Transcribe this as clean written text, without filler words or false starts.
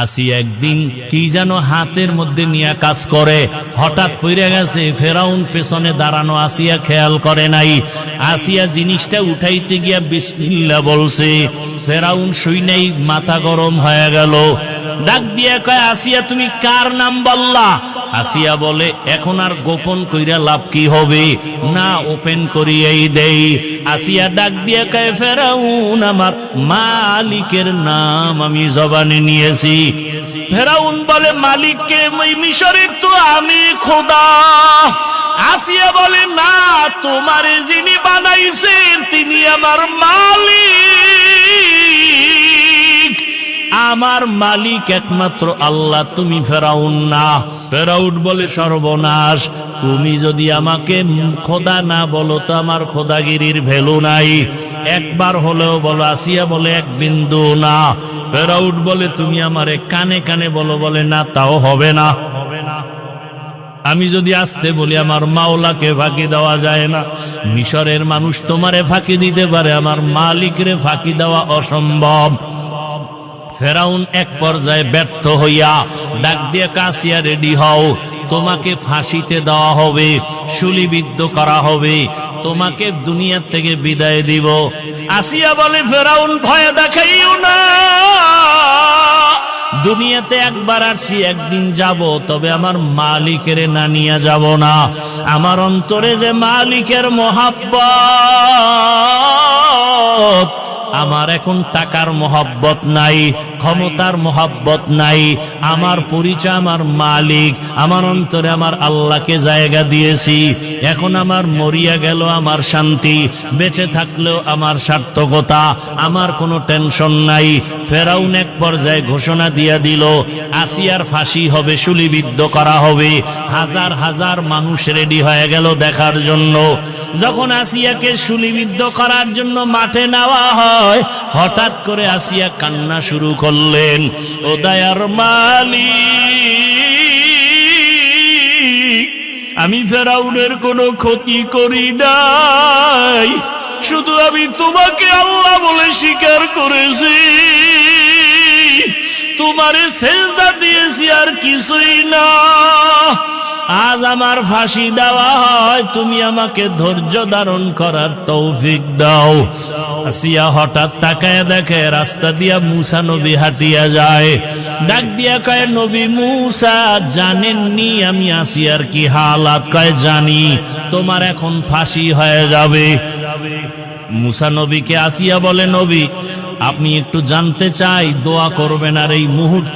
আসিয়া একদিন কি যেন হাতের মধ্যে নিয়ে কাজ করে, হঠাৎ পড়ে গেছে। ফেরাউন পেছনে দাঁড়ানো, আসিয়া খেয়াল করে নাই। আসিয়া জিনিসটা উঠাইতে গিয়া বিসমিল্লাহ বলছে। ফেরাউন শুনেই মাথা গরম হয়ে গেল। ডাক দিয়া কয়, আসিয়া তুমি কার নাম বললা? আসিয়া বলে, এখন আর গোপন কইরা লাভ কি হবে, না ওপেন করিয়াই দেই। আসিয়া ডাক দিয়া কয়, ফেরাউন আমার মালিকের নাম আমি জবানে নিয়েছি। ফেরাউন বলে, মালিককে? মিশরের তো আমি খোদা। আসিয়া বলে, না, তোমার যিনি বানাইছেন তিনি আমার মালিক। আমার মালিক একমাত্র আল্লাহ, তুমি ফেরাউন না। ফেরাউন বলে, সর্বনাশ, তুমি যদি আমাকে খোদা না বলো তো আমার খোদাগিরির ভ্যালু নাই। একবার হলেও বলো। আসিয়া বলে, এক বিন্দু না। ফেরাউন বলে, তুমি আমারে কানে কানে বলো। বলে, না, তাও হবে না। আমি যদি আসতে বলি আমার মাওলাকে ফাঁকি দেওয়া যায় না। মিশরের মানুষ তোমারে ফাঁকি দিতে পারে, আমার মালিকরে ফাঁকি দেওয়া অসম্ভব। ফেরাউন এক পর্যায়ে ব্যর্থ হইয়া ডাক দিয়ে, আসিয়া রেডি হও, তোমাকে ফাঁসিতে দেওয়া হবে, শুলিবিদ্ধ করা হবে, তোমাকে দুনিয়া থেকে বিদায় দিব। আসিয়া বলে, ফেরাউন ভয় দেখাইও না, দুনিয়াতে একবার আসছি, একদিন যাব, তবে আমার মালিকের না নিয়ে যাব না। আমার অন্তরে যে মালিকের মহব্বত, আমার এখন টাকার মহব্বত নাই, ক্ষমতার মহব্বত নাই। আমার পরিচয় আমার মালিক, আমার অন্তরে আমার আল্লাহকে জায়গা দিয়েছি। এখন আমার মরিয়া গেল আমার শান্তি, বেঁচে থাকলেও আমার সার্থকতা, আমার কোনো টেনশন নাই। ফেরাউন এক পর্যায়ে ঘোষণা দিয়া দিল, আসিয়ার ফাঁসি হবে, শুলিবিদ্ধ করা হবে। হাজার হাজার মানুষ রেডি হয়ে গেল দেখার জন্য। যখন আসিয়াকে শুলিবিদ্ধ করার জন্য মাঠে নেওয়া হয়, হঠাৎ করে আসিয়া কান্না শুরু করলেন। ও দয়ার মালিক, আমি ফেরাউনের কোনো ক্ষতি করি নাই, শুধু আমি তোমাকে আল্লাহ বলে স্বীকার করেছি, তোমারে সেজদা দিয়েছি, আর কিছুই না। আজ আমার ফাঁসি দেওয়া হয়, তুমি আমাকে ধৈর্য ধারণ করার তৌফিক দাও। আসিয়া হঠাৎ তাকায় দেখে রাস্তা দিয়া মুসা নবী হাঁটিয়া যায়। ডাক দিয়া কয়, নবী মুসা, জানেননি আমি আসিয়ার কি হালাত? কয়, জানি, তোমার এখন ফাঁসি হয়ে যাবে। মুসা নবীকে আসিয়া বলে, নবী, আপনি একটু জানতে চাই, দোয়া করবেন, আর এই মুহূর্তে